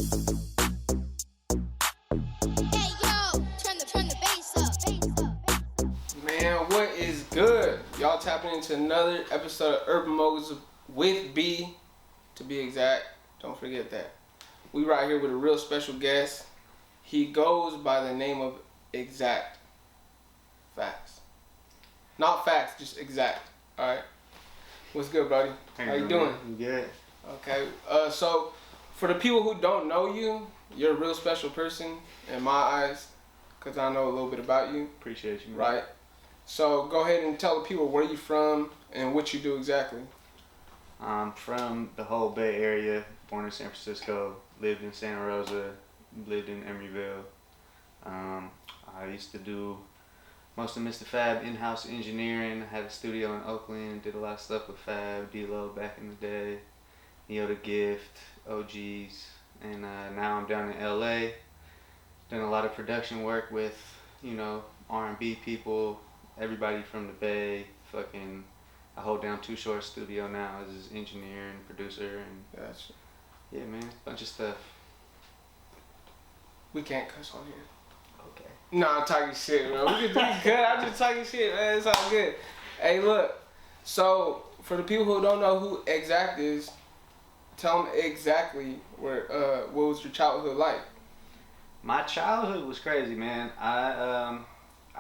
Man, what is good? Y'all tapping into another episode of Urban Moguls with B, to be exact. Don't forget that. We right here with a real special guest. He goes by the name of Ekzakt. Facts. Not facts, just exact. Alright. What's good, buddy? How you doing? I'm good. Okay. So for the people who don't know you, you're a real special person in my eyes, because I know a little bit about you. Appreciate you, man. Right. So go ahead and tell the people where you from and what you do exactly. I'm from the whole Bay Area, born in San Francisco, lived in Santa Rosa, lived in Emeryville. I used to do most of Mr. Fab in-house engineering. I had a studio in Oakland, did a lot of stuff with Fab, D-Lo back in the day, Neo the Gift, OGs, and now I'm down in LA, doing a lot of production work with, you know, R&B people, everybody from the Bay. Fucking, I hold down Too Short Studio now as his engineer and producer, and Gotcha. yeah, man, bunch of stuff. We can't cuss on here. Okay. Nah, I'm talking shit, bro. We can do good. I'm just talking shit, man. It's all good. Hey, look. So, for the people who don't know who Ekzakt is, tell them exactly what was your childhood like? My childhood was crazy, man. I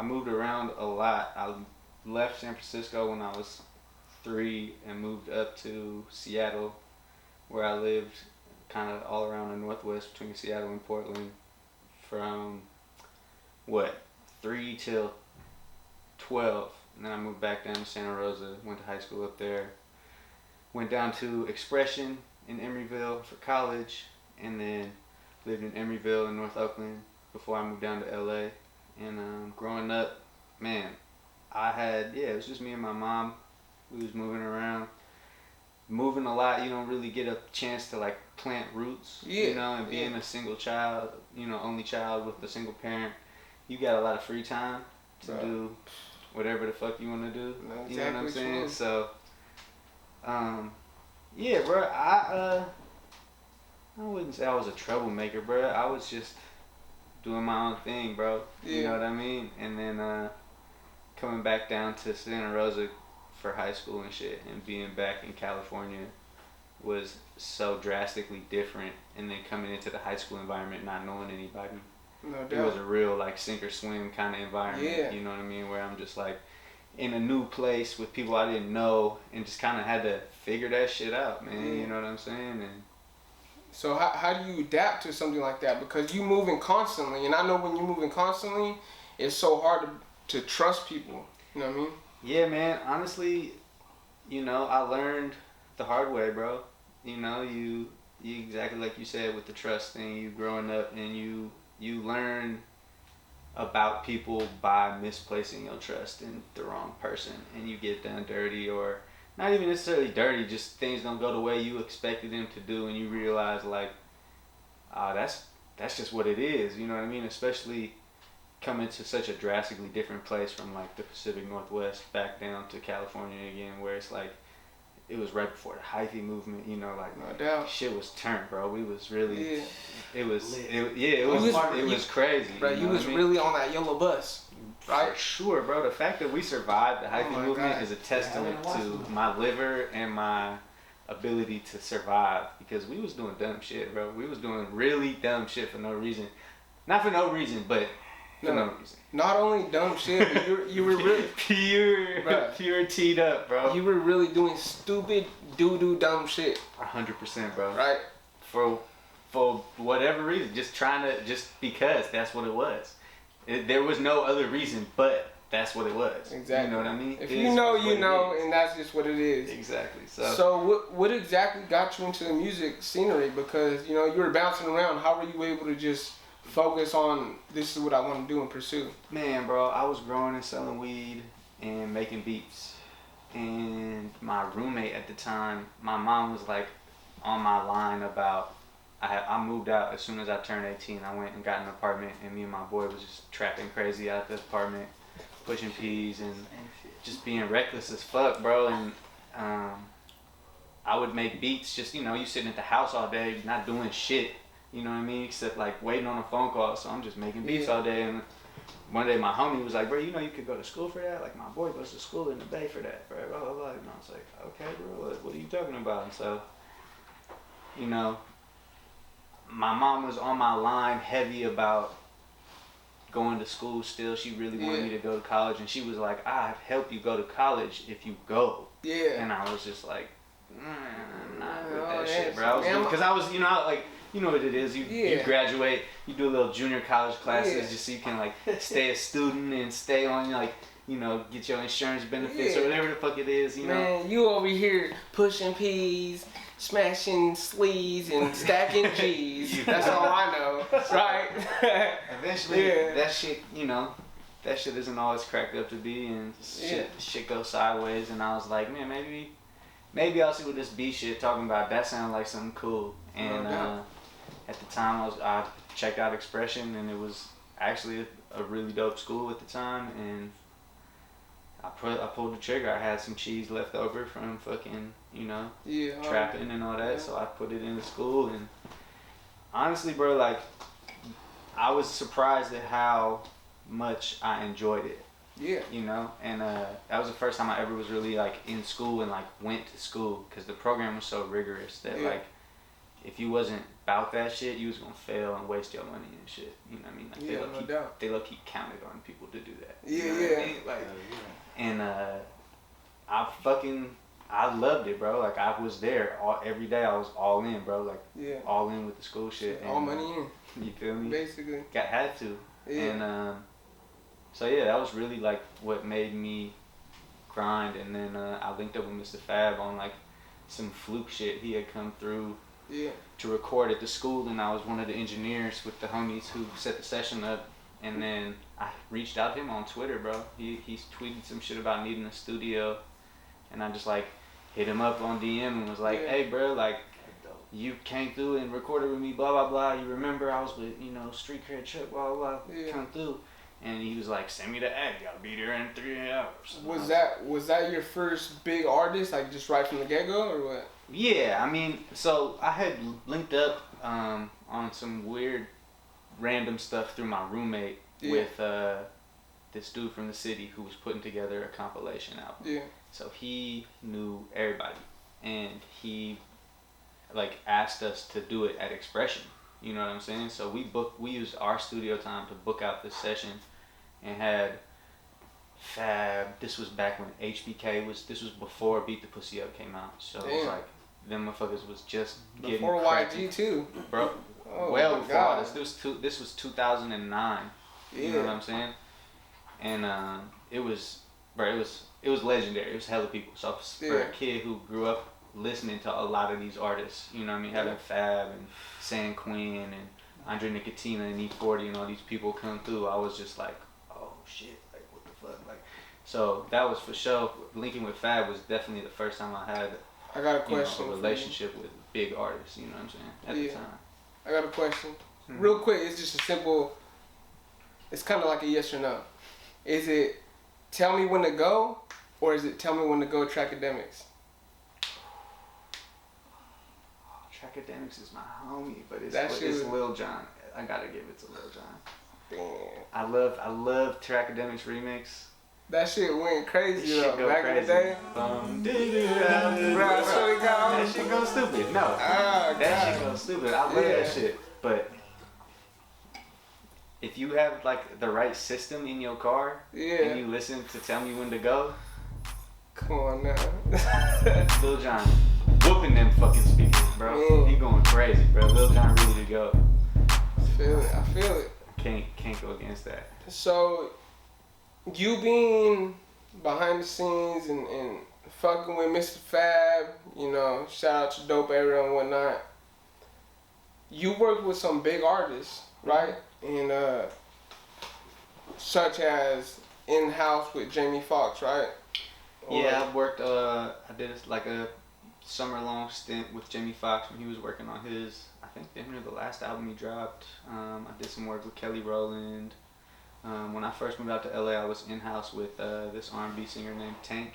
moved around a lot. I left San Francisco when I was 3 and moved up to Seattle, where I lived kind of all around the Northwest between Seattle and Portland from 3 till 12. And then I moved back down to Santa Rosa, went to high school up there, went down to Expression in Emeryville for college, and then lived in Emeryville in North Oakland before I moved down to LA. And growing up, man, it was just me and my mom. We was moving around, moving a lot. You don't really get a chance to like plant roots, you know, and being a single child, you know, only child with a single parent, you got a lot of free time to do whatever the fuck you want to do. You know what I'm saying? So, yeah, bro, I wouldn't say I was a troublemaker, bro. I was just doing my own thing, bro. You know what I mean? And then coming back down to Santa Rosa for high school and shit, and being back in California was so drastically different. And then coming into the high school environment, not knowing anybody, No doubt. it was a real like sink or swim kind of environment. Yeah. You know what I mean? Where I'm just like in a new place with people I didn't know, and just kind of had to figure that shit out, man. You know what I'm saying? And so how do you adapt to something like that? Because you moving constantly, and I know when you're moving constantly, it's so hard to trust people. You know what I mean? yeah, man, honestly, you know, I learned the hard way, bro. You know, you exactly like you said with the trust thing, you growing up, and you learn about people by misplacing your trust in the wrong person, and you get done dirty, or not even necessarily dirty, just things don't go the way you expected them to do, and you realize like, that's just what it is. You know what I mean? Especially coming to such a drastically different place from like the Pacific Northwest back down to California again, where it's like it was right before the hyphy movement. You know, like no doubt, shit was turned, bro. We was really, it was crazy. Bro, you was really on that yellow bus. Right? For sure, bro. The fact that we survived the hyphy movement God. is a testament to my liver and my ability to survive, because we was doing dumb shit, bro. We was doing really dumb shit for no reason. Not for no reason, but for no reason. Not only dumb shit, but you were really pure teed up, bro. You were really doing stupid doo-doo dumb shit. 100%, bro. Right? For whatever reason, just because that's what it was. There was no other reason, but that's what it was. Exactly. You know what I mean? If you know, you know, and that's just what it is. Exactly. So what exactly got you into the music scenery? Because, you know, you were bouncing around. How were you able to just focus on this is what I want to do and pursue? Man, bro, I was growing and selling weed and making beats. And my roommate at the time, my mom was like on my line about, I moved out as soon as I turned 18. I went and got an apartment, and me and my boy was just trapping crazy out the apartment, pushing P's and just being reckless as fuck, bro. And I would make beats, just, you know, you sitting at the house all day, not doing shit, You know what I mean? Except like waiting on a phone call. So I'm just making beats all day. And one day my homie was like, bro, you know you could go to school for that? Like my boy goes to school in the Bay for that. Blah, blah, blah. And I was like, okay, bro, what are you talking about? And so, you know, my mom was on my line heavy about going to school still. She really wanted me to go to college. And she was like, I'll help you go to college if you go. Yeah. And I was just like, not with that shit, bro. Because I was, you know, like, you know what it is. You graduate, you do a little junior college classes just so you can like stay a student and stay on, like, you know, get your insurance benefits or whatever the fuck it is, you know. Man, you over here pushing P's, smashing sleeves, and stacking G's. That's all I know, right? Eventually, that shit, you know, that shit isn't all it's cracked up to be, and shit goes sideways. And I was like, man, maybe I'll see what this B shit talking about. That sounded like something cool. And at the time, I checked out Expression, and it was actually a really dope school at the time. And I pulled the trigger. I had some cheese left over from fucking, you know, trapping and all that. So I put it in the school. And honestly, bro, like, I was surprised at how much I enjoyed it. Yeah. You know, and that was the first time I ever was really like in school and like went to school, because the program was so rigorous that like if you wasn't about that shit, you was gonna fail and waste your money and shit. You know what I mean? Like they low-key counted on people to do that. You know what I mean? Like, and I loved it, bro. Like I was there every day. I was all in, bro. Like all in with the school shit. All money in. You feel me? Basically. Had to. Yeah. And so yeah, that was really like what made me grind. And then I linked up with Mr. Fab on like some fluke shit. He had come through to record at the school, and I was one of the engineers with the homies who set the session up. And then I reached out to him on Twitter, bro. He tweeted some shit about needing a studio, and I just like hit him up on DM and was like, hey bro, like you came through and recorded with me, blah blah blah. You remember I was with, you know, Street Cred Chuck, blah blah blah. Come through. And he was like, send me the ad. You gotta be there in 3 hours. Was that your first big artist, like just right from the get go, or what? Yeah, I mean, so I had linked up on some weird, random stuff through my roommate with this dude from the city who was putting together a compilation album. Yeah. So he knew everybody, and he like asked us to do it at Expression. You know what I'm saying? So we used our studio time to book out this session, and had Fab. This was back when HBK was. This was before Beat the Pussy Up came out. So it was like them motherfuckers was just getting before YG too, bro. Well before all this. This was 2009. You know what I'm saying? And it was legendary. It was hella people. So for a kid who grew up listening to a lot of these artists, you know what I mean, having Fab and San Quinn and Andre Nicotina and E40 and all these people come through, I was just like, oh shit, like what the fuck, like. So that was for sure. Linking with Fab was definitely the first time I had a relationship with big artists. You know what I'm saying? At the time. I got a question. Real quick, it's just a simple. It's kind of like a yes or no. Is it tell me when to go, or is it tell me when to go Trackademics? Academics is my homie, but it's Lil Jon. I gotta give it to Lil Jon. Damn. I love Trackademics remix. That shit went crazy though. Back in the day. That shit goes stupid. No, that shit goes stupid. I love that shit. But if you have like the right system in your car and you listen to Tell Me When to Go, come on now. Lil Jon whooping them fucking speakers, bro. He going crazy, bro. Lil Jon really to go. I feel it. Can't go against that. So, you being behind the scenes and fucking with Mr. Fab, you know, shout out to Dope Era and whatnot. You work with some big artists, right? And such as In-House with Jamie Foxx, right? Yeah, I worked. I did like a summer-long stint with Jamie Foxx when he was working on his, I think, the last album he dropped. I did some work with Kelly Rowland. When I first moved out to LA, I was in-house with this R&B singer named Tank.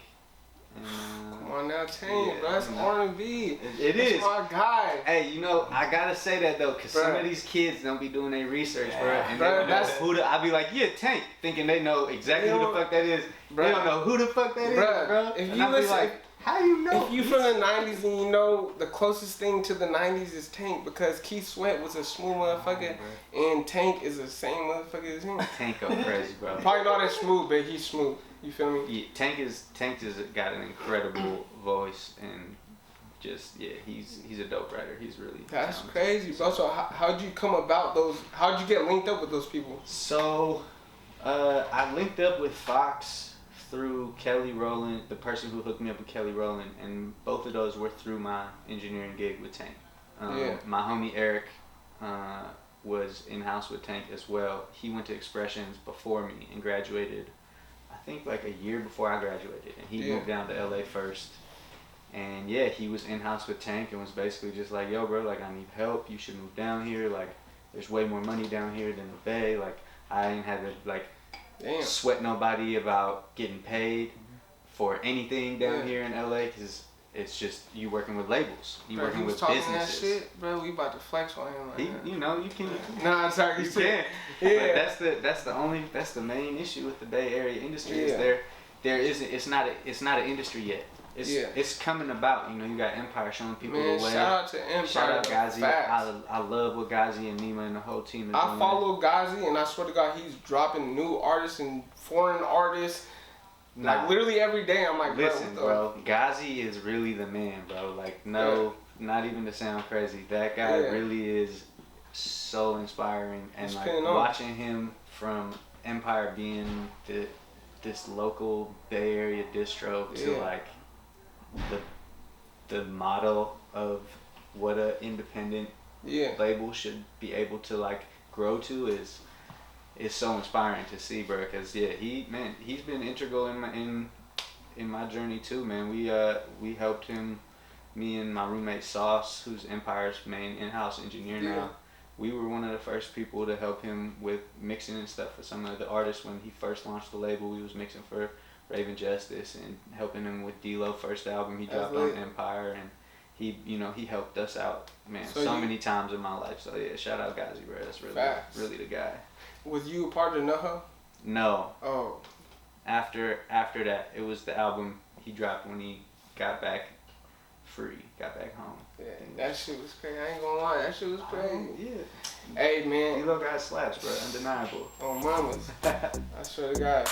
Come on now, Tank, bro. That's R&B. It That's is. my guy. Hey, you know, I gotta say that though, cause some of these kids don't be doing their research, bro. And they don't know who I be like, yeah, Tank, thinking they know exactly who the fuck that is. They don't know who the fuck that is, bro. If and you I be like, how you know? If you from the 90s and you know the closest thing to the 90s is Tank, because Keith Sweat was a smooth motherfucker and Tank is the same motherfucker as him. Tank go crazy, bro. Probably not as smooth, but he's smooth. You feel me? Yeah, Tank is got an incredible voice and just he's a dope writer. He's really that's talented. crazy, bro. So how'd you come about those? How'd you get linked up with those people? So I linked up with Fox through Kelly Rowland, the person who hooked me up with Kelly Rowland, and both of those were through my engineering gig with Tank. My homie Eric was in-house with Tank as well. He went to Expressions before me and graduated, I think like a year before I graduated, and he moved down to LA first. And yeah, he was in-house with Tank and was basically just like, yo bro, like I need help, you should move down here, like there's way more money down here than the Bay, like I ain't had to like sweat nobody about getting paid for anything down here in LA, because it's just you working with labels, you working with businesses. That shit, bro. We about to flex on him. Right you know, you can. Nah, sorry, you can. Yeah. But that's the main issue with the Bay Area industry is there isn't. It's not an industry yet. It's coming about. You know, you got Empire showing people the way. Shout out to Empire. Shout out Ghazi. I love what Ghazi and Nima and the whole team is doing. I follow Ghazi, and I swear to God, he's dropping new artists and foreign artists. Like literally every day, I'm like, listen, bro, Ghazi is really the man, bro. Like, not even to sound crazy, that guy really is so inspiring, and like watching him from Empire being this local Bay Area distro to like the model of what a independent label should be able to like grow to is so inspiring to see, bro. Because he's been integral in my journey too, man. We helped him, me and my roommate Sauce, who's Empire's main in-house engineer now. We were one of the first people to help him with mixing and stuff for some of the artists when he first launched the label. We was mixing for Raven Justice and helping him with D-Lo first album he dropped on Empire, and he helped us out, man, so many times in my life. So yeah, shout out Ghazi, bro. That's really the guy. Was you a part of NoHo? No. Oh. After that, it was the album he dropped when he got back free, got back home. Yeah, that shit was crazy. I ain't gonna lie, that shit was crazy. Yeah. Hey, man. D-Lo got slaps, bro. Undeniable. Oh, mamas. I swear to God.